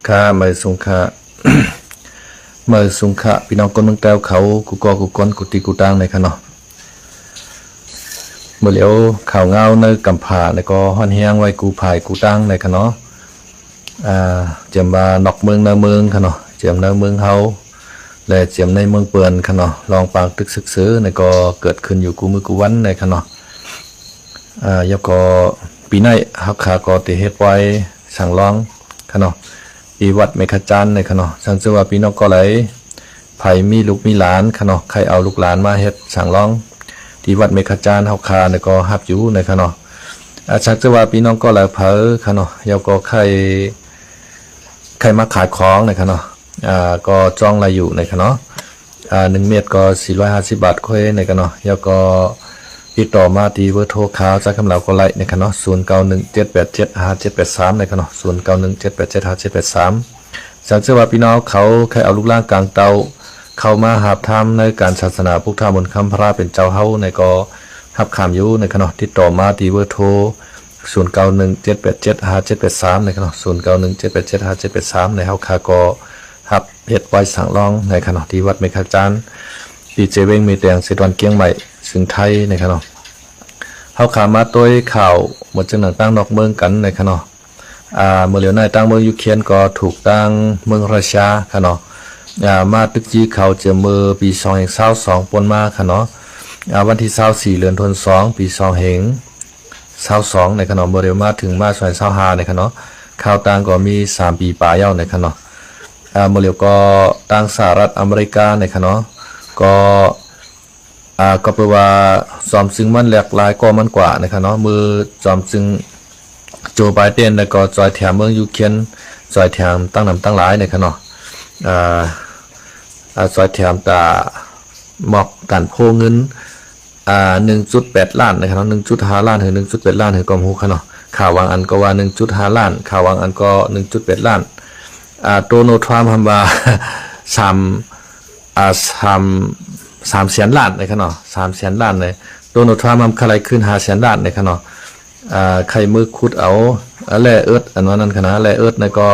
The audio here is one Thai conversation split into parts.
ข้าเมื่อสงข้า เมื่อสงข้าพี่น้องคนเมืองแต้วเขากูกอกูก้นกูตีกูตังในขณะเมื่อเหลียวข่าวเงาในกำผาในก็ห่อนเฮียงไว้กูภายกูตังในขณะเจียมมานอกเมืองในเมืองขณะเจียมในเมืองเฮาและเจียมในเมืองเปื่อนขณะลองปางตึกศึกซื้อในก็เกิดขึ้นอยู่กูมือกูวันในขณะยก็ปีในฮักขาก็ติเฮ็ดไว้สั่งร้องขณะปีวัดเมฆจันในขณะสังเกตว่าพี่น้องก็ไหลไผ่มีลูกมีหลานขณะใครเอาลูกหลานมาเฮ็ดสั่งร้องที่วัดเมฆจันฮักขาในก็ฮับอยู่ในขณะสังเกตว่าพี่น้องก็ไหลเผอขณะยก็ใครมาขายของในขณะก็จ้องอะไรอยู่ในขณะ1 เมตรก็450 บาทค่อยในขณะยก็ติดต่อมาที่เบอร์โทรข่าวจากคำเหล่าก็ไล่ในขณะ0917875783ในขณะ0917875783สังเกตว่าพี่น้องเขาใครเอาลูกล่างกลางเตาเข้ามาหาบทำในการศาสนาพุทธมนต์คำพระเป็นเจ้าเฮาในก็หับขามอยู่ในขณะติดต่อมาที่เบอร์โทร0917875783ในขณะ0917875783ในเฮาคาก็หับเฮ็ดไว้สั่งร้องในขณะที่วัดเมฆจันทร์ดีเจเวงมีแดงเสดวันเกียงใหม่ซึ่งไทยในขณะเฮาขามาตัวข่าวหมดจังหนังตั้งนอกเมืองกันในขณะเมื่อเหลียวในตั้งเมืองยูเครนก็ถูกตั้งเมืองรัสเซียขณะมาตึกจีเขาเจอมือปี2022ปนมาขณะวันที่24 เดือนธันวาคมปี22ในขณะเมื่อเร็วมาถึงมา2025ในขณะข่าวต่างก็มี3 ปีป่าเย้าในขณะเมื่อเหลียวก็ตั้งสหรัฐอเมริกาในขณะก็แปลว่าจอมซึ่งมันแหลกหลายก็มันกว่านะครับเนาะมือจอมซึ่งโจไบเดนแล้วก็จอยแถมเมืองยูเครนจอยแถมตั้งนำตั้งหลายนะครับเนาะจอยแถมตาหมอกกันโพเงิน1.8 ล้านนะครับเนาะ1.5 ล้านถึง 1.8 ล้านถึงกอมฮูค่ะเนาะข่าววางอันก็ว่า 1.5 ล้านข่าววางอันก็ 1.8 ล้านโดนัลด์ทรัมป์ทำว่า300,000 ล้านในขณะ300,000 ล้านเลยโดนัลด์ทรัมป์มันใครขึ้น500,000 ล้านในขณะใครมือขุดเอาแร่เอิร์ธอันนั้นขณะแร่เอิร์ธในก็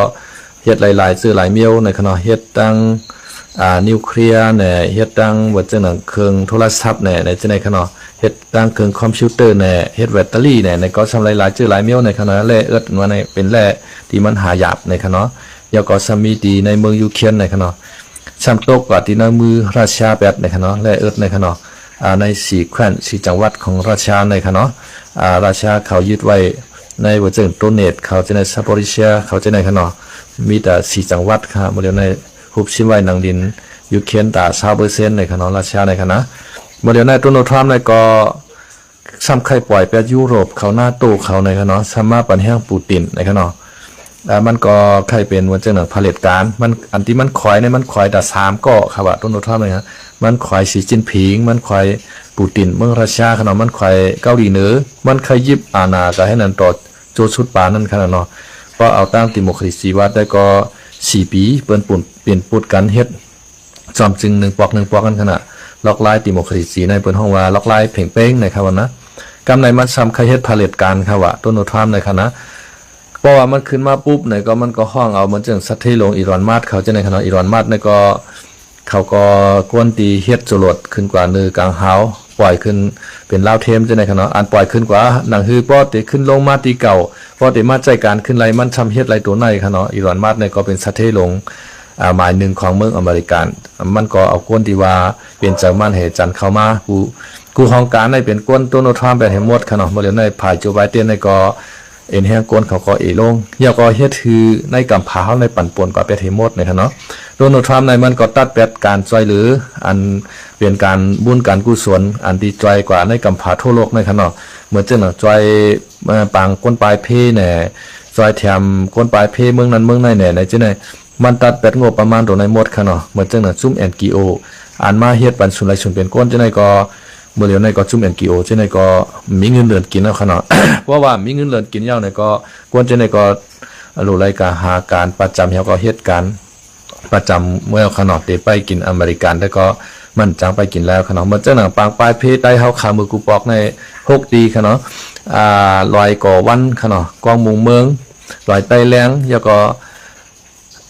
เฮ็ดหลายๆซื้อหลายเมียวในขณะเฮ็ดตั้งนิวเคลียร์เนี่ยเฮ็ดตั้งว่าจังหนังเครื่องโทรศัพท์เนี่ยในจังได๋ขณะเฮ็ดตั้งเครื่องคอมพิวเตอร์เนี่ยเฮ็ดแบตเตอรี่เนี่ยในก็ทำหลายๆซื้อหลายเมียวในขณะแร่เอิร์ธว่าในเป็นแร่ที่มันหายากในขณะยาก็สมีดีในเมืองยูเครนในขณะชัมโตกว่าที่ในมือราชาแบบในขณะและเอิร์ธในขณะใน4 แคว้น4 จังหวัดของราชาในขณะราชาเขายึดไว้ในวัดเจิงโตเนตเขาจะในซาโปริเชียเขาจะในขณะมีแต่4 จังหวัดค่ะโมเดลในหุบชิมไว้นังดินยูเครนตา20%ในขณะราชาในขณะโมเดลในโดนัลด์ทรัมป์ในก็ซ้ำใครปล่อยไปยุโรปเขาหน้าโตเขาในขณะสามารถปันแห้งปูตินในขณะมันก็ใครเป็นวันเจ้าหนังผลิตการมันอันที่มันคอยในมันคอยแต่3ก็ครับว่าต้นโนท่าเลยฮะมันคอยสีจิ้นผิงมันคอยปูตินเมืองรัสเซียขนาดมันคอยเกาหลีเหนือมันเคยยิบอาณาจะให้นันต่อโจชุดปานั่นขนาดเนาะเพราะเอาตั้งติโมคริสีวัดได้ก็4 ปีเปิ้นปุ่นเปลี่ยนปูดกันเฮ็ดจอมจึง1 ปอกกันขนาดล็อกไล่ติโมคริสีในเปิ้นห้องว่าล็อกไล่เพ่งเป้งในครับว่านะกำในมันซ้ำใครเฮ็ดผลิตการครับว่าต้นโนท่าในขณะเพราะว่ามันขึ้นมาปุ๊บเนี่ยก็มันก็ห้องเอามันจึงสัตย์ลงอิรอนมาดเขาจะในขณะอิรอนมาดเนี่ยก็เขาก็กวนตีเฮ็ดจรวดขึ้นกว่านือกลางเฮาปล่อยขึ้นเป็นลาวเทมจะในขณะอันปล่อยขึ้นกว่าหนังฮือป้อติขึ้นลงมาตีเก่าป้อติมาใจการขึ้นไรมันทำเฮ็ดไรตัวในขณะอิรอนมาดเนี่ยก็เป็นสัตย์ลงหมายหนึ่งของเมืองอเมริกันมันก็เอากวนตีว่าเป็นเจ้ามันเหตุจันเข้ามากูห้องการในเป็นกวนโดนัลด์ทรัมป์แบบให้หมดขณะบ่ได้ในภายโจไบเดนในก็เอ็นแห้งก้นเขาก็ลงยาก็เฮ็ดคือในกำพาเฮาในปั่นป่วนก็เป็ดให้หมดในเนาะโดนัลด์ทรัมป์ในมันก็ตัดแปดการช่วยเหลืออันเป็นการบุญการกุศลอันดีใจกว่าในกำพาทั่วโลกในเนาะเหมือนจังช่วยปางก้นปลายเพแหน่ช่วยแถมก้นปลายเพเมืองนั้นเมืองไหนแหน่ในจังได๋มันตัดแปดงบประมาณตัวในหมดเนาะเหมือนจังซุ่ม NGO อันมาเฮ็ดปันสุนไรสุนเป็นก้นจังได๋ก็เมื่อเร็วในก็จุ่ม NGO จังได๋ก็มีเงินเดือนกินแล้วขนาด เพราะว่ามีเงินเดือนกินยาวในก็ควรจังได๋ก็รู้รายการหาการประจำเฮาก็เฮ็ดการประจำเมื่อขนาดได้ไปกินอเมริกันแล้วก็มันจังไปกินแล้วขนาดมันจังหนังปางปลายเพใต้เฮาขามือกูปอกใน6 ดีขนาดลอยก่อวันขนาดกองมุงเมืองลอยใต้แรงแล้วก็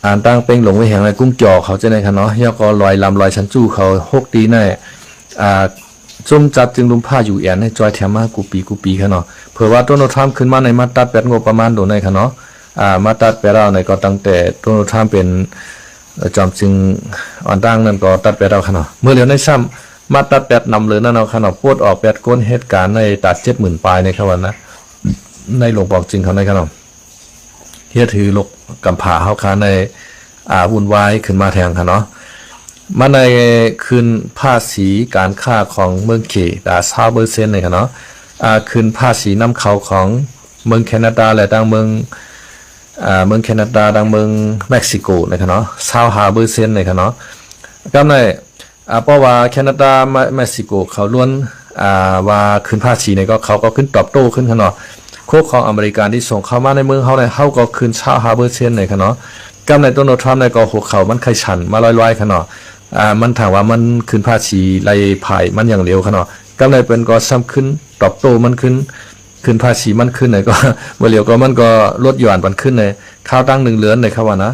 อ่านตั้งเป้งหลงไว้แห่งในกุ้งจอเขาจะในค่ะเนาะยอก็ลอยลำลอยชั้นจู้เขา6ตีในจุ่มจัดจึงลุมผ้าอยู่แอนให้จอยแถมมากูปีค่ะเนาะเผื่อว่าโดนัลด์ทรัมป์ขึ้นมาในมาตรา8งบประมาณโดนในค่ะเนาะมาตรา8เราในก็ตั้งแต่โดนัลด์ทรัมป์เป็นจอมจึงอ่อนตั้งนั่นก็ตัดไปเราค่ะเนาะเมื่อเหลียวในซ้ำมาตรา8นำเลยนั่นเอาค่ะเนาะพูดออก8ก้นเหตุการณ์ในตัด70,000ปลายในค่ะวันนะในหลวงบอกจริงเขาในค่ะเนาะเฮียถือลกกำผาเฮาค่ะในวุ่นวายขึ้นมาแทงค่ะเนาะมาในคืนภาษีการค้าของเมืองเข20%เลยค่ะเนาะคืนภาษีนำเข้าของเมืองแคนาดาและดังเมืองแคนาดาดังเมืองเม็กซิโกนะครับเนาะ25%เลยครับเนาะก็ในเพราะว่าแคนาดาเม็กซิโกเขาล้วนว่าขึ้นภาษีเนี่ยก็เขาก็ขึ้นตอบโต้ขึ้นครับเนาะโคของอเมริกันที่ส่งเข้ามาในเมืองเขาเนี่ยเขาก็ขึ้น25%เลยครับเนาะก็ในโดนัลด์ทรัมป์เนี่ยก็หัวเขามันไขฉันมาลอยๆครับเนาะมันถามว่ามันขึ้นภาษีไรผ่ายมันอย่างเร็วครับเนาะก็ในเป็นก็ซ้ำขึ้นตอบโต้มันขึ้นภาษีมันขึ้นเลยก็เมื่อเร็วก็มันก็ลดหย่อนมันขึ้นเลยข้าวตั้ง1 เหรียญเลยครับว่านะ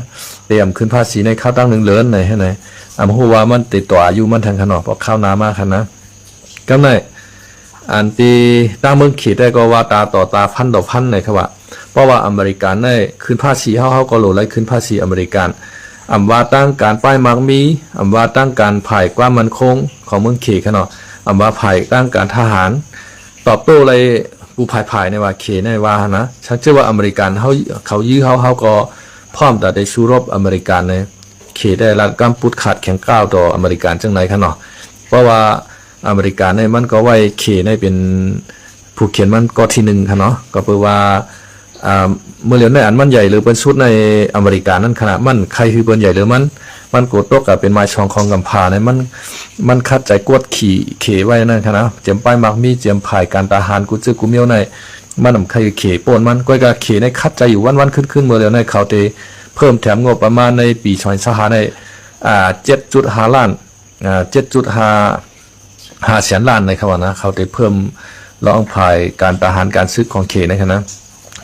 เตรียมขึ้นภาษีในข้าวตั้ง1 เหรียญเลยให้ไหนหัวว่ามันติดต่ออายุมันทางขนมเพราะข้าวน้ำมากครับนะก็ในอันที่ตั้งเมืองขีดได้ก็ว่าตาต่อตาพันต่อพันเลยครับว่าเพราะว่าอเมริกันได้ขึ้นภาษีเขาก็โหลดไล่ขึ้นภาษีอเมริกันว่าตั้งการป้ายมักมีว่าตั้งการผ่ายความมั่นคงของเมืองขีดขนาดว่าผ่ายตั้งการทหารตอบโต้อะไรกูภายในว่าเขในว่านะชักเชื่อว่าอเมริกันเขายื้อเขาก็พร้อมแต่ได้สู้รบอเมริกันในเขได้รัดกำปุดขาดแข็งก้าวต่ออเมริกันจังไหนคะเนาะเพราะว่าอเมริกันในมันก็ไว้เขในเป็นผู้เขียนมันก็ที่1ค่ะเนาะก็แปลว่าเมื่อเหลียวในอันมันใหญ่หรือเป็นชุดในอเมริกันนั่นขนาดมันใครคือเป็นใหญ่หรือมันโกดตกกับเป็นไม้ชองของกำพาในมันคัดใจกวดขี่เขไว้นั่นค่ะนะเจียมป้ายมักมีเจียมภายการทหารกูจื้อกูเมียวในมันใครเขป่นมันก้อยกะเขในคัดใจอยู่วันขึ้นเมื่อเหลียวในเขาเตเพิ่มแถมงบประมาณในปีชอยสหใน7.5 ล้าน7.5 แสนล้านในครับว่านะเขาเตเพิ่มร้องภายการทหารการซื้อของเขนะครับนะ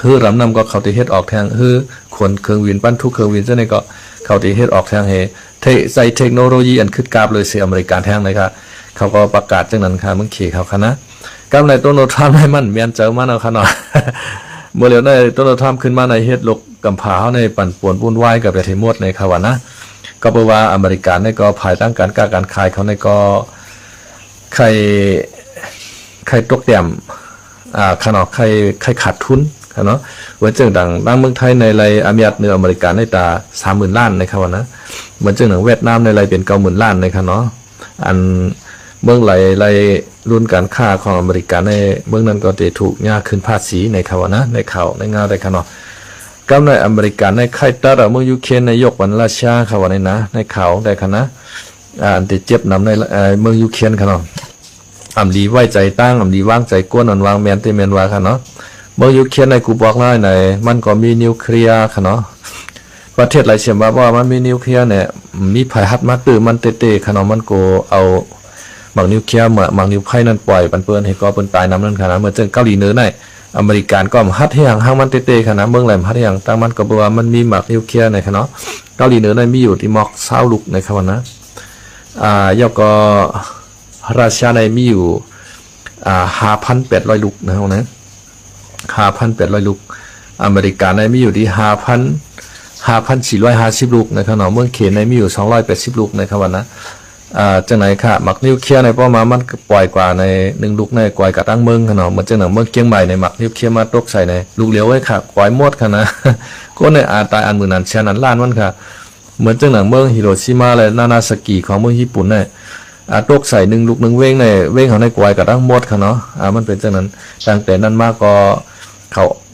คือรำนำก็เขาตีเฮ็ดออกแทงคือคนเครื่องวินปั้นทุกเครื่องวินซะนี่ก็เขาตีเฮ็ดออกแทงใส่เทคโนโลยีอันขึ้นกราบเลยเสียอเมริกันแทงเลยครับเขาก็ประกาศจังนั้นค่ะมึงเขเขาคณะกำในโดนัลด์ทรัมป์ให้มันเมียนเจอมันเอาค่ะเนาะเมื่อเหลียวในโดนัลด์ทรัมป์ขึ้นมาในเฮ็ดลกกำผาเฮาในปั่นป่วนวุ่นวายกับประเทศหมดในค่ะว่านะก็แปลว่าอเมริกันนี่ก็ภายตั้งการขายเขาในก็ใครตกแต้มขนาดใครขาดทุนเนาะเหมือนเจ้าดังเมืองไทยในไรอเมริกาเหนืออเมริกาในตา30,000 ล้านในครับว่านะเหมือนเจ้าหนังเวียดนามในไรเป็น90,000 ล้านในครับเนาะอันเมืองไรรุ่นการค้าของอเมริกาในเมืองนั้นก็จะถูกยากขึ้นภาษีในครับว่านะในข่าวในงานในครับเนาะก็ในอเมริกาในไข่ตัดเมืองยูเครนในยกวันราชาครับว่าในในข่าวได้ครับนะอันที่เจ็บนำในเมืองยูเครนครับเนาะลีไว้ใจตั้งลีวางใจก้นวางแมนเตเมนว่าครับเนาะเมื่อยูเครนในกูบอกแล้วในมันก็มีนิวเคลียร์ค่ะเนาะประเทศไรเชื่อว่ามันมีนิวเคลียร์เนี่ยมีภัยฮัดมาตื่นมันเตะค่ะเนาะมันก็เอาบางนิวเคลียร์บางนิวไพ่นั่นปล่อยปันเปิ้นให้ก็เปิ้นตายน้ำนั่นค่ะนะเมื่อเจอเกาหลีเหนือในอเมริกันก็ฮัดให้ห่างมันเตะค่ะนะเมืองแหลมฮัดให้ห่างตั้งมันก็บอกว่ามันมีหมากนิวเคลียร์ในค่ะเนาะเกาหลีเหนือในมีอยู่ที่มอก20 ลูกในค่ะว่านะยก็รัสเซียในมีอยู่5,800 ลูกนะครับนะ5,800 ลูกอเมริกาในมีอยู่ที่5,450 ลูกนะครับเนาะเมืองเขนในมีอยู่280 ลูกนะครับว่านะจังไหนค่ะหมักนิวเคลียร์ในประมาณมันปล่อยกว่าใน1 ลูกในกว่ากับตั้งเมืองค่ะเนาะเหมือนจังหนังเมืองเชียงใหม่ในหมักนิวเคลียร์มาตกใส่ในลูกเลี้ยวไว้ค่ะปล่อยหมดค่ะนะก็ในตายอันมือนั้นแชนั้นล้านมันค่ะเหมือนจังหนังเมืองฮิโรชิมาและนานาซากิของเมืองญี่ปุ่นเนี่ยตกใส่1 ลูก 1 เว้งในเว้งเขาในกวายกับตั้งหมดค่ะเนาะมันเป็นจังนั้นตั้งแต่นั้นมาก็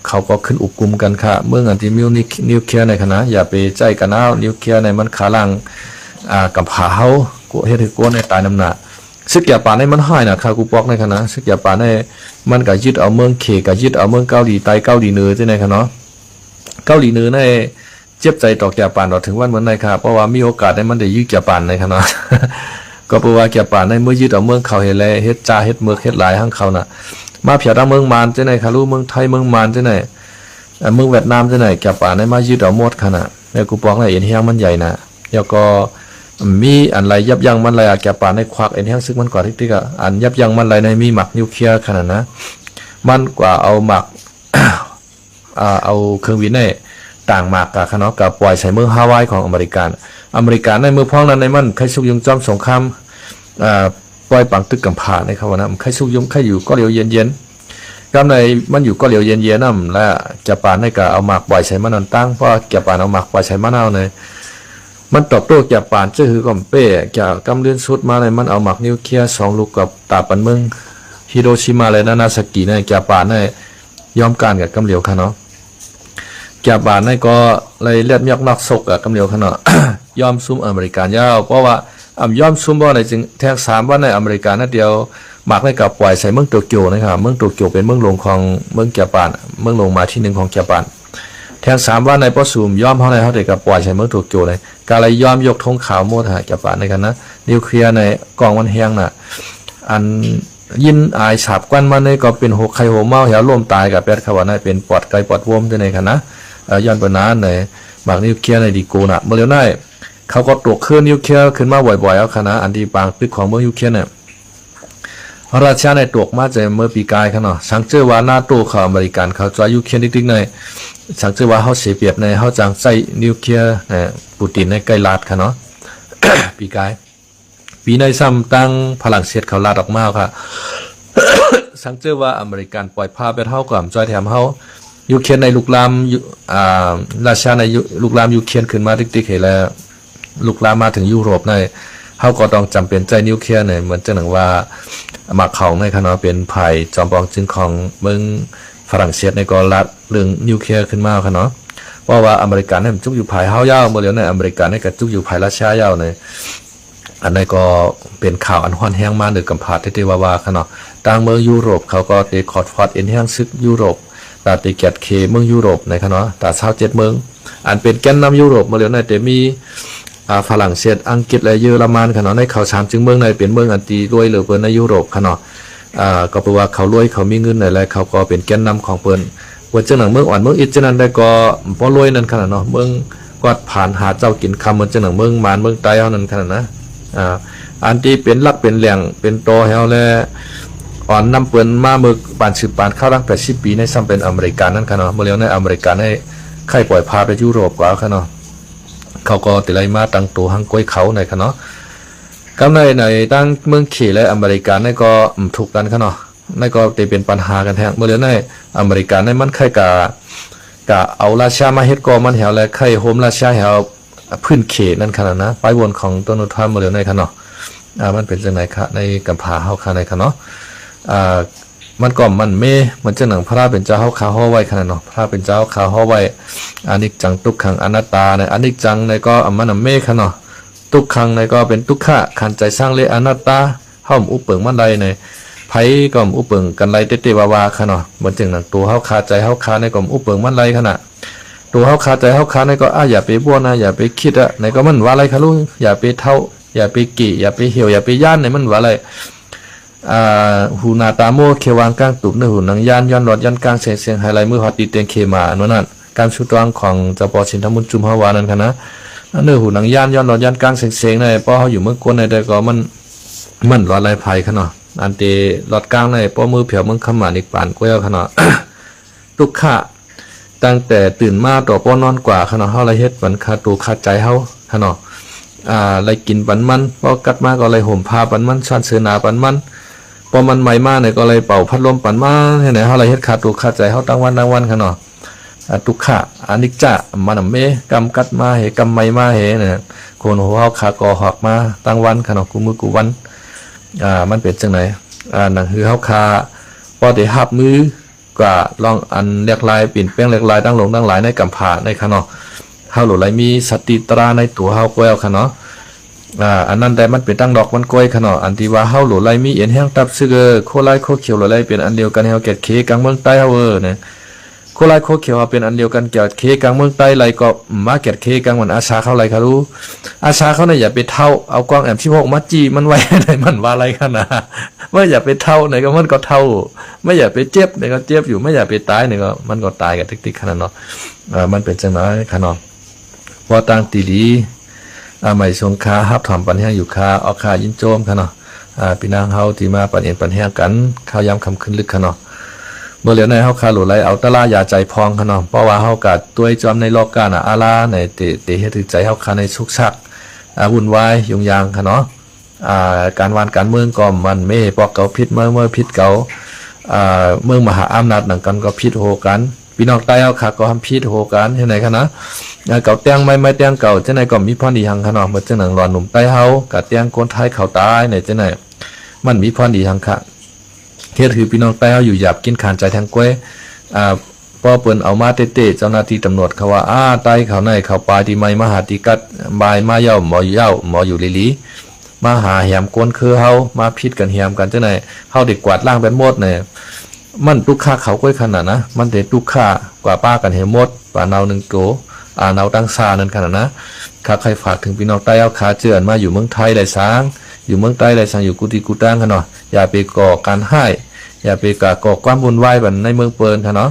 เขาก็ขึ้นอุกกุมกันค่ะเมื่ออันที่มิวนิวเคลียร์ในคณะอย่าไปใจกันเอานิวเคลียร์ในมันขาลังกับผาเฮากูเฮ็ดให้กูในตายน้ำหนักซึกยาป่าในมันหายนะค่ะกูปอกในคณะซึกยาป่าในมันก็ยึดเอาเมืองเขก็ยึดเอาเมืองเกาหลีใต้เกาหลีเหนือที่ไหนค่ะเนาะเกาหลีเหนือในเจ็บใจตอกยาป่านเราถึงวันเหมือนในค่ะเพราะว่ามีโอกาสได้มันได้ยึดยาป่านในคณะก็แปลว่ายาป่านในเมื่อยึดเอาเมืองเขาเฮ็ดแลเฮ็ดจ่าเฮ็ดเมืองเฮ็ดหลายทั้งเขาน่ะมาเพียดเมืองมานจังไหนค่ะรู้เมืองไทยเมืองมานจังไหนเมืองเวียดนามจังไหนแก่ป่าในมายึดเอาหมดขนาดใน ในกูปองในเอ็นเฮียงมันใหญ่นะแล้วก็มีอันไรยับยั้งมันไรอาแกป่าในควักเอ็นเฮียงซึกมันกว่าที่ก็อันยับยั้งมันไรในมีหมักนิวเคลียร์ขนาดนะมันกว่าเอาหมัก เอาเครื่องบินในต่างหมากกับคณะกับปล่อยใส่เมืองฮาวายของอเมริกันในเมืองพ้องนั้นในมันใครสุกยุงจอมสงครามปล่อยปังตึกกำผาในคำว่านะใครสุกยุงใครอยู่ก็เหลียวเย็นก็ในมันอยู่ก็เหลียวเย็นนั่นและจะปานให้กับเอาหมากปล่อยใส่มันนั่นตั้งเพราะจะปานเอาหมากปล่อยใส่มันเอาเลยมันตอบโต้จะปานเจ้าหือก่อมเป้จะกำเลื่อนสุดมาเลยมันเอาหมากนิวเคลียร์2 ลูกกับตาปันเมืองฮิโรชิมาเลยนะนาซากิเนี่ยจะปานให้ยอมการกับกำเหลียวค่ะเนาะแกบานนั่นก็เลยเลือดยอกนอกศกกำเหนียวขนาด ยอมซุ่มอเมริกันยาวเพราะว่ายอมซุ่มว่าในจึงแท็ก3ว่าในอเมริกันนั่นเดียวหมากในกับปล่อยใส่เมืองโตเกียวนะครับเมืองโตเกียวเป็นเมืองหลวงของเมืองแกบานเมืองหลวงมาที่1ของแกบานแท็ก3ว่าในป้อซูมยอมเขาในเขาเด็กกับปล่อยใส่เมืองโตเกียวเลยการเลยยอมยกธงขาวโมดหาแกบานในกันนะนิวเคลียร์ในกองมันแห้งน่ะอันยินอายฉาบกวนมาในก็เป็นหกไข่หัวเมาเหี่ยวล่มตายกับแปดขวานในเป็นปอดไก่ปอดวมด้วยในกันนะย้อนไปนานในบางนิวเคลียร์ในดีโกน่ะเมื่อเร็วนี้เขาก็ตกเครื่องนิวเคลียร์ขึ้นมาบ่อยๆเอาคณะอันที่บางตึกของเมืองนิวเคลียร์เนี่ยราชาในตกมาจากเมื่อปีกายเขาเนาะสังเจอว่าหน้าตู้ของอเมริกันเขาจอยนิวเคลียร์ติ๊กๆในสังเจอว่าเขาเสียเปรียบในเขาจังใส่นิวเคลียร์ปูตินในใกล้ลาดเขาเนาะ ปีกายปีในซ้ำตั้งพลังเสียดเขาลาดออกมาค่ะ สังเจอว่าอเมริกันปล่อยพาไปเท่ากับจอยแถมเขายูเครนในลุกลามราชาในลุกลามยูเครนขึ้นมาติ๊กๆเห็นแล้วลุกลามมาถึงยุโรปในเขาก็ต้องจำเป็นใจนิวเคลียร์เนี่ยเหมือนจะหนังว่าหมักของในคณะเป็นภัยจอมปลอมจึงของเมืองฝรั่งเศสในก็รัดเรื่องนิวเคลียร์ขึ้นมาค่ะเนาะเพราะว่าอเมริกันเนี่ยจุกอยู่ภายเฮายาวเมื่อเร็วในอเมริกันเนี่ยกับจุกอยู่ภายราชายาวในอันนี้ก็เป็นข่าวอันฮ้อนแห้งมาหนึ่งกำพาดที่ว่าค่ะเนาะต่างเมืองยุโรปเขาก็เตะคอร์ดฟอร์ดเอ็นแห้งซึกยุโรปตาติเกียรเคเมืองยุโรปในคณะตาเช้า7 เมืองอันเป็นแกนนำยุโรปมาเร็วในแต่มีฝรั่งเศสอังกฤษและเยอรมันขนาดในเขา3จึงเมืองในเป็นเมืองอันตีรวยเหลือเปินในยุโรปขนาดก็แปลว่าเขารวยเขามีเงินอะไรเขาก็เป็นแกนนำของเปินว่าจังหนังเมืองอ่อนเมืองอิจนั้นได้ก็พอรวยนั่นขนาดเนาะเมืองก็ผ่านหาเจ้ากินคำเหมือนจังหนังเมืองมารเมืองไต้เอานั่นขนาดนะอันที่เป็นลักเป็นแหล่งเป็นโตเฮาและอ่อนนำเปินมาเมืองปานสืบปานเข้ารัง80 ปีในซ้ำเป็นอเมริกันนั่นขนาดเมื่อเร็วในอเมริกันให้ใครปล่อยพาไปยุโรปกว่าขนาดเขาก็ติไลมาตั้งตัวหังก้อยเขาในขนาดกำในตั้งเมืองขี่และอเมริกันในก็ถูกกันขนาดในก็จะเป็นปัญหากันแท้เมื่อเร็วในอเมริกันในมันใครกะเอาราชามาเฮ็ดกอมันแถวและใครโฮมราชาแถวพื้นเขตนั่นขนาดนะไปวนของต้นทานเมื่อเร็วในขนาดมันเป็นจังไหนคะในกัมพาเฮาคาในขนาดมันก็มันมันจะหนังพระเป็นเจ้าเฮาคาฮอไว้ขนาดเนาะพระเป็นเจ้าคาฮอไว้อานิจจังทุกขังอนัตตาในอานิจจังในก็มันเมขนาดทุกขังในก็เป็นทุกขะขันใจสร้างเลอนัตตาเฮาอุปเปิงมันใดในไผก็อุปเปิงกันไรเตวาวาขนาดเหมือนจังหนังตัวเฮาคาใจเฮาคาในก็อุปเปิงมันไรขนาดตัวเฮาคาใจเฮาคาในก็อย่าไปบ้วนนะอย่าไปคิดอะในก็มันว่าอะไรคะลูกอย่าไปเท่าอย่าไปกี่อย่าไปเหี่ยวอย่าไปย่านในมันว่าอะไรหูนาตาโมเควางกลางตุบเนื้อหูนังย่านย้อนรอดย่านกลางเสียงไฮไลท์มือฮอตดีเตียงเคมาอันนั้นการชุดวางของเจ้าปอชินทมุนจุมฮาวานั่นค่ะนะเนื้อหูนังย่านย้อนรอดย่านกลางเสียงในป้อเขาอยู่เมื่อกวนในแต่ก็มันรอดไรภัยขนาดอันเตรอดกลางในป้อมือเผียวมึงขมันอีกป่านก้อยขนาดทุกข้าตั้งแต่ตื่นมาต่อป้อนอนกว่าขนาดเฮาไรเฮ็ดปันคาตูคาใจเฮาขนาดไรกินปันมันป้อกัดมาก็ไรห่มผ้าปันมันชานเสือหนาปันมันพอมันใหม่มากเนี่ยก็เลยเป่าพัดลมปั่นมาให้ไหนเฮาอะไรเฮ็ดขาดตัวขาดใจเฮาตั้งวันค่ะเนาะทุกขะอนิจจะมันเมกำกัดมาเหกำใหม่มาเหเนี่ยคนหัวเฮาขากอหอกมาตั้งวันค่ะเนาะกูมือกูวันมันเป็นจังไหนนั่นคือเฮาคาพอได้หับมือกว่าลองอันเรียกลายปิ่นแป้งเรียกลายตั้งลงตั้งหลายในกำผาในค่ะเนาะเฮาหลุดไหลมีสติตราในตัวเฮาแก้วค่ะเนาะอันนั้นแต่มันเป็นตั้งดอกมันก้อยขนาดอันที่ว่าเฮาหลุดไหลมีเอ็นแห้งตับซึกโคไลโคเขียวหลุดไหลเป็นอันเดียวกันเฮาเกตเคกลางเมืองใต้เฮาเนี่ยโคไลโคเขียวเป็นอันเดียวกันเกตเคกลางเมืองใต้ไหลก็มาเกตเคกลางมันอาชาเข้าไหลค่ะรู้อาชาเขาเนี่ยอย่าไปเท่าเอากล้องแอม16มาจี้มันไว้ไหนมันว่าอะไรขนาดว่าอย่าไปเท่าไหนก็มันก็เท่าไม่อย่าไปเจ็บไหนก็เจ็บอยู่ไม่อย่าไปตายไหนก็มันก็ตายกับติ๊กๆขนาดเนาะมันเป็นจังได๋ขนาด พอตั้งตีลีใหม่สงค้าฮับถอมปันแห้งอยู่ค้าเอาค้ายินโจมค่ะเนาะพี่นางเฮาที่มาปันเอ็นปันแห้งกันข้าวยำคำขึ้นลึกค่ะเนาะเมื่อเหลียวในเฮาคาหลุไหลเอาตะลายาใจพองค่ะเนาะเพราะว่าเฮากัดตัวจอมในโลกกาอาลาในเตเฮ็ดใจเฮาคาในชุกชักวุ่นวายยุ่งยางค่ะเนาะการวานการเมืองก็มันไม่ปอกเก่าพิษเมื่อพิษเก่าเมืองมหาอำนาจหนังกันก็พิษโหกันพี่น้องใต้เอาขาก็ทำพิษโหกันที่ไหนคะนะเก่าเตียงไม่เตียงเก่าที่ไหนก็มีพรดีทางขนมเมื่อเจ้าหนังรอนหนุ่มใต้เฮากับเตียงคนไทยเขาตายในที่ไหนมันมีพรดีทางค่ะเฮ็ดคือพี่น้องใต้เฮาอยู่หยาบกินขานใจทางก้วยพอเปิ้นเอามาเตะเจ้าหน้าที่ตำรวจเขาว่าใต้เขาในเขาปลายที่ไม่มหาติกัดบายมาเย่าหมออยู่ลีมาหาแหมกวนคือเฮามาพิษกันแหมกันจังไหนเฮาเด็กกวาดล่างเป็นหมดเนี่ยมันตุกค่าเขาก้อยขนาดนะมันเด็ดตุกค่ากว่าป้ากันเฮหมดป่าเนาหนึ่งโกเนาตั้งซานั่นขนาดนะข้าใครฝากถึงพี่น้องใต้เอาขาเจือนมาอยู่เมืองไทยได้สร้างอยู่เมืองใต้ได้สร้างอยู่กุฏิกุฏางกันเนาะอย่าไปก่อการให้อย่าไปก่อความวุ่นวายแบบในเมืองเปิลค่ะเนาะ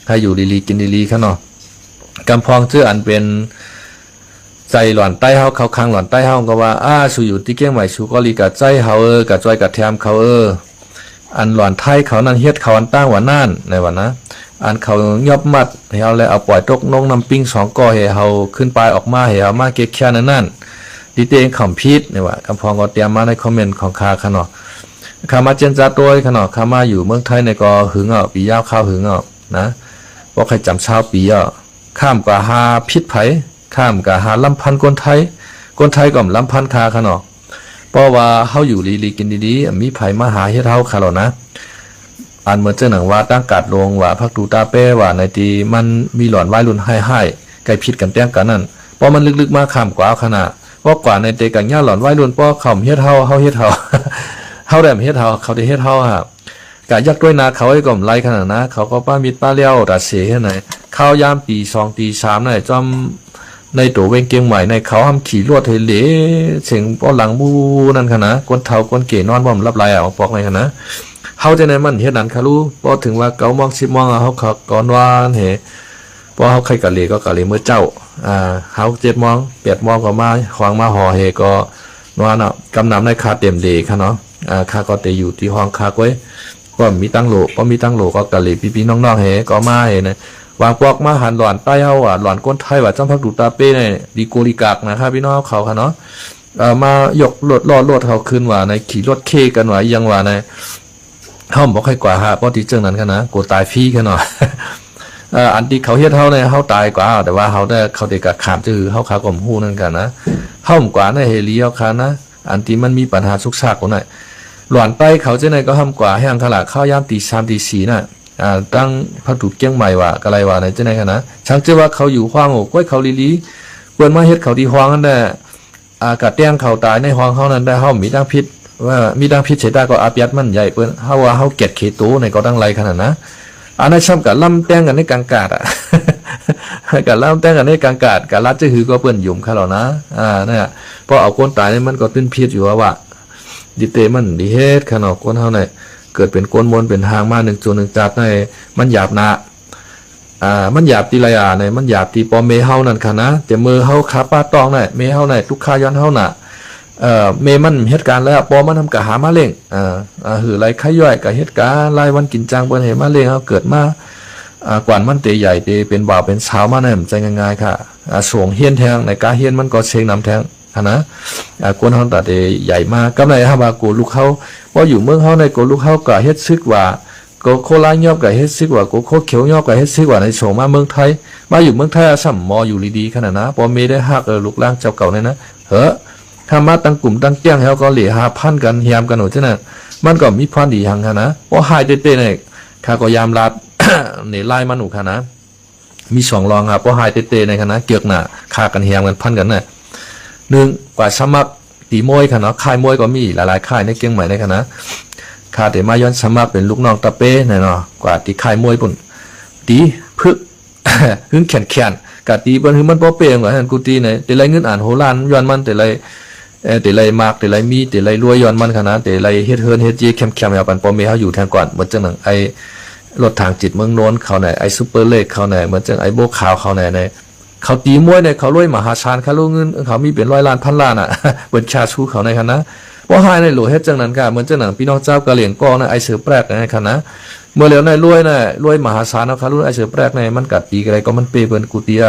ใครอยู่ดีๆกินดีๆค่ะเนาะกำพองเจืออันเป็นใจหล่อนใต้เฮาเขาคังหล่อนใต้เฮาก็ว่าสูอยู่ที่เกี้ยงใหม่สูก็ลีกับใจเฮากับจอยกับแถมเขาอันหล่อนไทยเขานั่นเฮ็ดเขาอันตั้งว่านั่นในวันนะอันเขายอบมัดให้เฮาเลยเอาปล่อยตกนงนำปิ้ง2ก่อให้เฮาขึ้นไปออกมาให้เฮามาเก็บแค่นั่นดีเตงขำพิษเนี่ยว่ากำพองก็เตรียมมาในคอมเมนต์ของคาค่ะเนาะข้ามาเจนจัดตัวค่ะเนาะข้ามาอยู่เมืองไทยในก็หึงปียาวข้าวหึงนะบ่ใครจำชาวปีข้ามกว่าหาพิษไผข้ามกับหาลำพันคนไทยก็ลำพันคาค่ะเนาะเพราะว่าเฮาอยู่ลีกินดีๆมีไผมาหาเฮ็ดเฮาค่ะแล้วนะอันเหมือนเจ้าหนังว่าตั้งกาดลงว่าพักตูตาเป้ว่าในตีมันมีหลอนวายรุ่นให้ไก่พิษกันแต้งกันนั่นเพราะมันลึกๆมาข้ามกว่าขนาดเพราะกว่าในเตกันย่าหลอนวายรุ่นเพราะเขาเฮ็ดเฮาเฮ็ดเฮาเฮาได้เฮ็ดเฮาเขาได้เฮ็ดเฮาครับกะยักด้วยนาเขาไอ้ก่อมไล่ขนาดนะเขาก็ป้ามิดป้าเลี้ยวตัดเสียให้ไหนข้าวยามตี2ตี3น่ะจอมในตัวเวงเกียงใหม่ในเขาทำขี่ลวดเฮเลเสียงป้อหลังบูนั่นค่ะนะก้นเท้าก้นเก๋นอนบ่มรับลายปอกในค่ะนะเฮาจะในมันเฮ็ดนั้นค่ะรู้พอถึงว่า9 โมง 10 โมงเฮาเขาก่อนวานเฮพอเฮาใครกะเลก็กะเลเมื่อเจ้าเฮา7 โมง 8 โมงก็มาขวางมาห่อเฮก็นวานกำนำในคาเต็มเดค่ะเนาะคาก็เตอยู่ที่ห้องคาก้อยก็มีตั้งโหลพอมีตั้งโหลก็กะเลพี่ๆน้องๆเฮก็มาเฮนะวางปอกมาหันหลอนใต้เฮาหลอนก้นไทยว่าจ้ำพักดูตาเป้เนี่ยดีโกลิกากนะครับพี่น้องเขาค่ะเนาะมายกรถเขาขึ้นว่าในขี่รถเคกันว่ายังว่าในเฮาบ่ค่อยกว่าฮะเพราะที่เจังนั้นค่ะนะกูตายฟรีกันเนาะอันที่เขาเฮ็ดเฮาเนี่ยเฮาตายกว่าแต่ว่าเฮาได้เขาได้กะขามจื้อเฮาขาก็ฮู้นั่นกันนะเฮากว่าในเฮลีเฮาค่ะนะอันที่มันมีปัญหาสุกซากกว่าน่ะหลอนไปเขาจังได๋ก็ห้ามกว่าให้อังคละเข้ายามตี 3 ตี 4น่ะตั้งพักถูกเกี้ยงใหม่ว่ากะไรว่าในจังได๋ค่ะนะช่างเจอว่าเขาอยู่ห้องก้อยเขาลีเปิ้นมาเฮ็ดเขาที่ห้องนั่นแหละกะแต้งเขาตายในห้องเฮานั้นได้เฮามีตั้งพิษว่ามีตั้งพิษเสตาก็อาบยัดมันใหญ่เปิ้นเฮาว่าเฮาเก็ดเขตูในก็ตั้งไรขนาดนะอันนั้นซ้ำกับลำแต้งกันในกลางกาดกับลำแต้งกันในกลางกาดกับลัดจะหือก็เปิ้นยุ่มค่ะแล้วนะเนี่ยพอเอาคนตายนี่มันก็ตื้นพิษอยู่ว่าดิเตมันดิเฮ็ดค่ะเนาะคนเฮาเนี่ยเกิดเป็นก้นมนเป็นทางมา1 จุด 1 จัดในมันหยาบนะมันหยาบตีไรในมันหยาบตีปอเมเฮานั่นค่ะนะแต่มือเฮาขาป้าตองเมเฮาทุกขาย้อนเฮาน่ะเมมันเหตุการณ์แล้วปอมันทำกะหามาเล่งหือไรไข่ย่อยกะเหตุการณ์รายวันกินจังเปิ้นเห็นมาเล่งเฮาเกิดมากวนมันเตใหญ่เตเป็นบ่าวเป็นสาวมาแน่ใจง่ายๆค่ะสวงเฮียนแทงในกาเฮียนมันก็เชงนำแทงนะกวนเฮาตาเตใหญ่มากกำไรฮาบากูลูกเฮาพออยู่เมืองเฮาในกูลูกเฮาก็เฮ็ดซึกว่าก็โคลายอบก็เฮ็ดซึกว่ากูโคเขียวยอบก็เฮ็ดซึกว่าในโฉมมาเมืองไทยมาอยู่เมืองไทยซ้ำมออยู่ดีๆขนาดนะพอมีได้ฮักลูกล่างเจ้าเก่าเนี่ยนะถ้ามาตั้งกลุ่มตั้งแก้งเฮาก็เหลี่ย5,000กันเฮียมกันโหจังนั้นมันก็มีพรดีหังค่ะนะพอหายเต้ๆเนี่ยข้าก็ยามรัด นี่ไล่มันหนูค่ะนะมี2รองครับพอหายเต้ๆในค่ะนะเกือกหน้าฆ่ากันเฮียมกันพันกันน่ะ1กว่าสมัครตีมวยค่ะเนาะค่ายมวยก็มีหลายๆค่ายในเกียงใหม่ในค่ะนะข้าแต่มาย้อนสมัครเป็นลูกน้องตะเป้เนาะกว่าตีค่ายมวยปุ่นตีพึก หึงแขนกะตีเปิ้นคือมันบ่เปงว่าหั่นกูตีเนี่ยแต่ไรเงินอ่านโหราณย้อนมันแต่ไรมากแต่ไรมีแต่ไรรวยย้อนมันค่ะนะแต่ไรเฮ็ดเฮินเฮ็ดจีแคมๆเอาปันปอเมเฮาอยู่แทนก่อนเหมือนจังหนังไอ้รถทางจิตเมืองโน้นเขาไหนไอ้ซุปเปอร์เล็กเขาไหนเหมือนจังไอ้โบขาวเขาไหน เขาตีมวยเนี่ยเขารวยมหาศาลเขารู้เงินเขามีเป็น100 ล้านพันล้านอ่ะ เป็นชาชูเขาในคณะว่าให้ในหลวงเฮ็ดจังนั้นก็เหมือนจังนั้นพี่น้องเจ้ากะเหลี่ยงกองนะไอเสือแปลกในคณะเมื่อเหลียวในรวยน่ะรวยมหาศาลเขารู้ไอเสือแปลกในมันกัดปีอะไรก็มันเปเปิ้นกูเตีย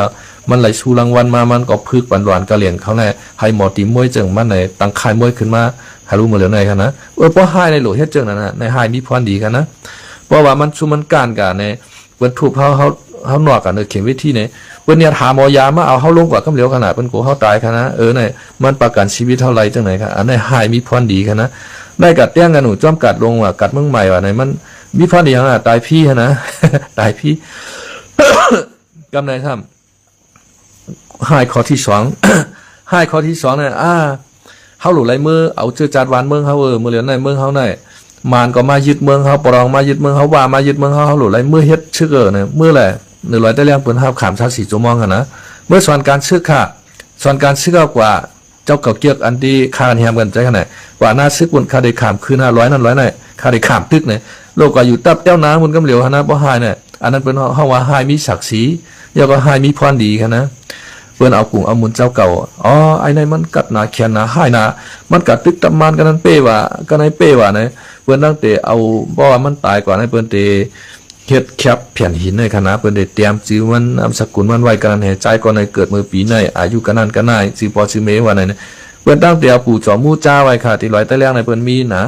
มันไหลชูรางวัลมามันก็พึกปันหวานกะเหลี่ยงเขาในให้หมอตีมวยจังมันในตั้งค่ายมวยขึ้นมาให้รู้เมื่อเหลียวในคณะเพราะให้ในหลวงเฮ็ดจังนั้นน่ะในให้มีพรดีกันนะเพราะว่ามันชุมันการกันในเปิ้นถูกเขาหนอกกันในเข็มวิธีเนี่ยเปิ้นเนี่ยหาหมอยามาเอาเฮาลงกว่ากำเหลียวขนาดเปิ้นกูเฮาตายคณะเนี่ยมันประกันชีวิตเท่าไรจังไหนครับอันนี้หายมีพรดีคณะได้กัดเตี้ยงกันหนูจ้อมกัดลงว่ากัดเมืองใหม่ว่าไหนมันมีพรดีขนาดตายพี่นะ ตายพี่ กำไรทำหายข้อที่2 หายข้อที่2เนี่ยเฮาหลุไรมือเอาเจอจาดวานเมืองเฮามือเหลียวในเมืองเฮาในมานก็มายึดเมืองเฮาปรองมายึดเมืองเฮาว่ามายึดเมืองเฮาหลุไรมือเฮ็ดชื่อเนี่ยมือแหละ100ได้เลี้ยงเปิ้นห้าขาม4ชั่วโมงกันนะเมื่อสอนการซื้อค่ะสอนการซื้อกว่าเจ้าเก่าเกียกอันที่ค่ากันแฮมกันใจขนาดกว่าหน้าซื้อคนค่าได้ขามคืน500นั่น100น่ะค่าได้ขามตึกเนี่ยโลกก็อยู่ตับเจ้าน้ำมันกำเหลียวนะบ่หายเนี่ยอันนั้นเป็นเฮาว่าหายมีศักดิ์ศรีแล้วก็หายมีพรดีกันนะเปิ้นเอากุ้งเอามุนเจ้าเก่าไอ้ในมันกัดหนาแขนหนาหายหนามันกัดตึกตำมันกันนั้นเป้ว่ากันในเป้ว่าเนี่ยเปิ้นตั้งแต่เอาบ่ว่ามันตายก่อนให้เปิ้นเตเฮ็ดแคปแผ่นหินในคณะเปิ้นได้เตรียมชื่อมันนามสกุลมันไว้กันให้ใจก่อนในเกิดมื้อปีในอายุกันนั้นกันนายสิปอชื่อเมว่าไหนเปิ้นตั้งแต่เอาปู่จอมมู่จ้าไว้ค่ะที่ลอยใต้แรงในเปิ้นมีนะ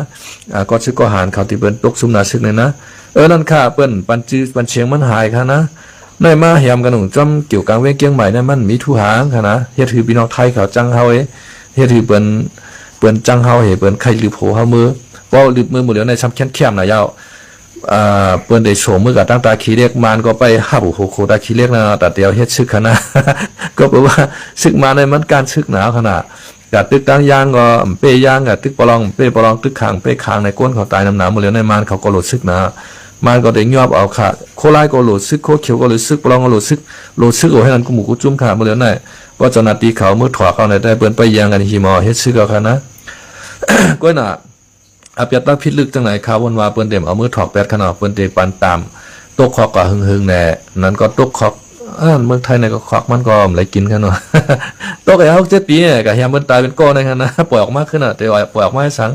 ก็ชื่อก็หารเขาที่เปิ้นตกซุมนาซึกเลยนะนั่นค่ะเปิ้นปันจื้อปันเชียงมันหายค่ะนะในมาแหมกันหนุ่มจ้ำเกี่ยวกับเวงเกียงใหม่นั้นมันมีทุหางค่ะนะเฮ็ดคือพี่น้องไทยเขาจังเฮาเฮ็ดคือเปิ้นจังเฮาเฮ็ดเปิ้นไข่ลือโผเฮามือบ่ลือมือหมดแล้วในซ้ำแค้นๆน่ะยาวเปิ้นได้โฉมมือกับตั้งตาขี้เล็กมานก็ไปหับโคตาขี้เล็กนะแต่เดียวเฮ็ดซึกขนาด ก็แปลว่าซึกมาในมันการซึกหนาวขนาดกัดตึกตั้งยางก็เป้ยางกับตึกปลองเป้ปลองตึกข้างเป้ข้างในก้นเขาตายน้ำหนาวหมดแล้วในมานเขาก็โหลดซึกหนามานก็ได้ยอบเอาค่ะโคไลก็โหลดซึกโคเขียวก็โหลดซึกปลองก็โหลดซึกโอ้ให้นั่นกูหมูกูจุ่มค่ะหมดแล้วในก็เจ้าหน้าที่เขามือถอดเขาได้เปิ้นไปยางกันหิมอเฮ็ดซึกเอาค่ะนะ ก้อยน่ะอาเปียตักพิษลึกจังไหนข่าววันว่าเปิ้นเต็มเอามือถอกแปดขนาดเปิ้นเตปันตามตกคอกก็หึงๆแน่นั้นก็ตกคอกเมืองไทยในก็คอกมันก็ไหลกินกันเนาะ ตกไอ้เฮา7 ปีเนี่ยก็แฮมเปิ้นตายเป็นก้อนในคั่นนะปล่อยออกมาขึ้นน่ะแต่ว่าปล่อยออกมาให้สัง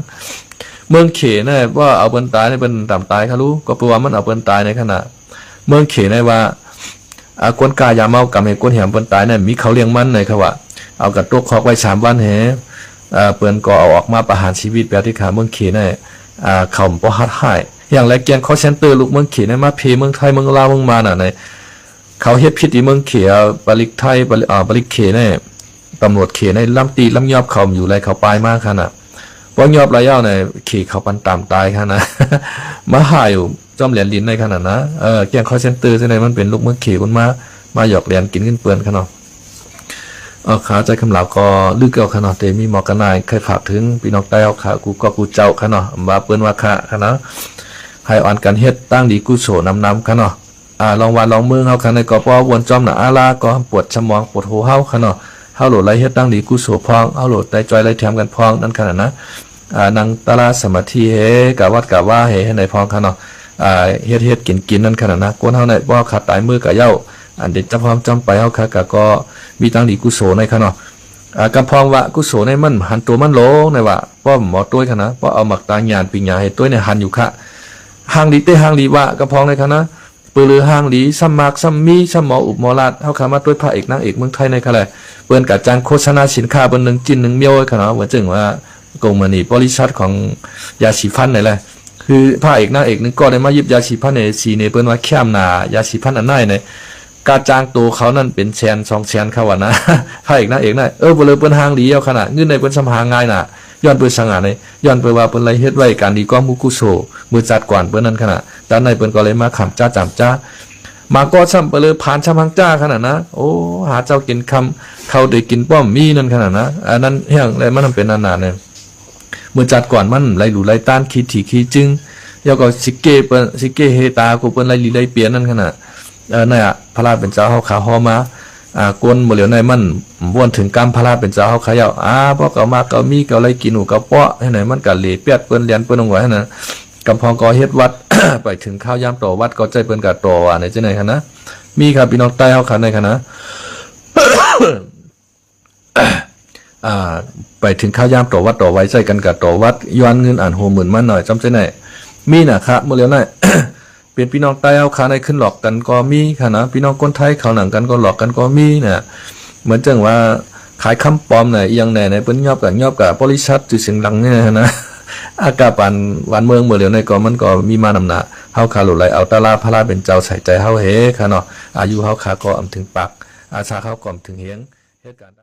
เมืองเขน่ะว่าเอาเปิ้นตายนี่เปิ้นตามตายค่ะรู้ก็แปลว่ามันเอาเปิ้นตายในขณะเมืองเขน่ะว่าคนกายาเมากำให้คนแหมเปิ้นตายน่ะมีเขาเลี้ยงมันในค่ะว่าเอากระตกคอกไว้3 วันแฮเปิ้นก็เอาออกมาประหารชีวิตแบบที่ขาเมืองเขน่เขาบ่ฮัดหายอย่างไรแกนคอลเซ็นเตอร์ลูกเมืองเขน่มาเพเมืองไทยเมืองลาวเมืองมาน่ะในเขาเฮ็ดผิดที่เมืองเขบริกไทยบริกเขน่ตำรวจเขน่ลำตีลำยอบเขาอยู่ไรเขาปลายมากคั่นน่ะบ่ยอบระยะในเขเขาปันตามตายคั่นนะ มาหายอยู่จอมเหรียญลิ้นในคั่นน่ะนะแกนคอลเซ็นเตอร์จังได๋มันเป็นลูกเมืองเขคนมาหยอกเหรียญกินเงินเปื้อนคั่นเนาะขาใจคำเหล่าก็ลึกเอาขนาดเตมีหมอกกันนายเคยฝากถึงพี่น้องใต้เอาขากูเจ้าขนาดว่าเปิ้นว่าค่ะขนาดให้อ่อนกันเฮ็ดตั้งดีกุโสนำขนาดลองวันลองมือเฮาคันในก็ป้อวนจอมน่ะอาลาก็ปวดสมองปวดหัวเฮาขนาดเฮาโหลดไรเฮ็ดตั้งดีกุโสพองเฮาโหลดได้จอยไรแถมกันพองนั่นขนาดนะนังตาลาสมาธิเฮกะวัดกะว่าเฮให้ในพองขนาดเฮ็ดกินนั่นขนาดนะกวนเฮาในบ่ขาดตายมือกะเหย้าอันเด็ดจะพร้อมจำไปเฮาค่ะก็มีตั้งดีกุโสในค่ะเนาะกำพองว่ากุโสในมันหันตัวมันโลในว่าป้อมหมอต้วยค่ะนะป้อเอาหมักตาญาณปิญญาให้ต้วยในหันอยู่ค่ะหางดีเตหางดีว่ากำพองในค่ะนะปือลือหางดีซัมมากซัมมีซัมหมออุบหมอลาดเฮาค่ะมาต้วยพระเอกนางเอกเมืองไทยในค่ะแหละเปิ้นกะจ้างโฆษณาสินค้าเปิ้น1จิ้น1เมียวค่ะเนาะเหมือนจึงว่ากงมณีบริษัทของยาสีฟันนี่แหละคือพระเอกนางเอกนึงก็ได้มายิบยาสีฟันในสีในเปิ้นว่าแค้มหน้ายาสีฟันอันไหนในกาจ้างตัวเขานั่นเป็น100,000 200,000เขาว่านะพระเอกนางเอกน่ะบ่เลยเปิ้นหางดีเอาขนาดเงินในเปิ้นสำหาง่ายน่ะย้อนเปิ้นสังหารในย้อนไปว่าเปิ้นไรเฮ็ดไว้การดีกว่ามุกุโสมือจัดก่อนเปิ้นนั่นขนาดด้านในเปิ้นก็เลยมาขำจ้าจำจ้ามาก็ซ้ำไปเลยผ่านช้ำหังจ้าขนาดนะโอ้หาเจ้ากินคำเขาได้กินป้อมมีนั่นขนาดนะอันนั้นเฮียงอะไรมันเป็นนานๆเนี่ยมือจัดก่อนมันไรหลู่ไรต้านขี้ถี่ขี้จึงแล้วก็สิเกเปิ้นสิเกเฮตากูเปิ้นไรลีไรเปลี่ยนนั่นขนาดนั่นพระราชเป็นเจ้าเฮาขาฮอมากวนบ่เหลียวในมันบ่วนถึงกรรมพระราชเป็นเจ้าเฮาขายาวพอเก่ามาเก่ามีเก่าไรกินหูเก่าเปาะให้ไหนมันก็เหลเปียดเปิ้นเรียนเปิ้นงไว้ให้นะกำพองก็เฮ็ดวัด ไปถึงข้าวยามต่อวัดก็ใจเปิ้นก็ต่อว่าในจังได๋คั่นนะมีครับพี่น้องใต้เฮาคันในคั่นนะ ไปถึงข้าวยามต่อวัดต่อไว้ใจกันกับต่อวัดย้อนเงิน50,000มาหน่อยจำใจไหนมีนะครับเมื่อเร็วหน่อย เปลี่ยนพี่น้องใต้เอาขาในขึ้นหลอกกันก็มีค่ะนะพี่น้องคนไทยเขาหนังกันก็หลอกกันก็มีเนี่ยเหมือนจังว่าขายคำปลอมเนี่ยยังแหน่ในเปิ้นยอบกับบริษัทจื่อเสียงดังเนี่ยนะ อากาศปานวันเมืองเมื่อเร็วในก็มันก็มีมานำหน้าเฮาขาหลุดไหลเอาตาลาพระราเป็นเจ้าใส่ใจเฮาเฮค่ะเนาะอายุเฮาขาก็อำถึงปากอาชาเฮาก็อำถึงเฮียงเหตุการณ์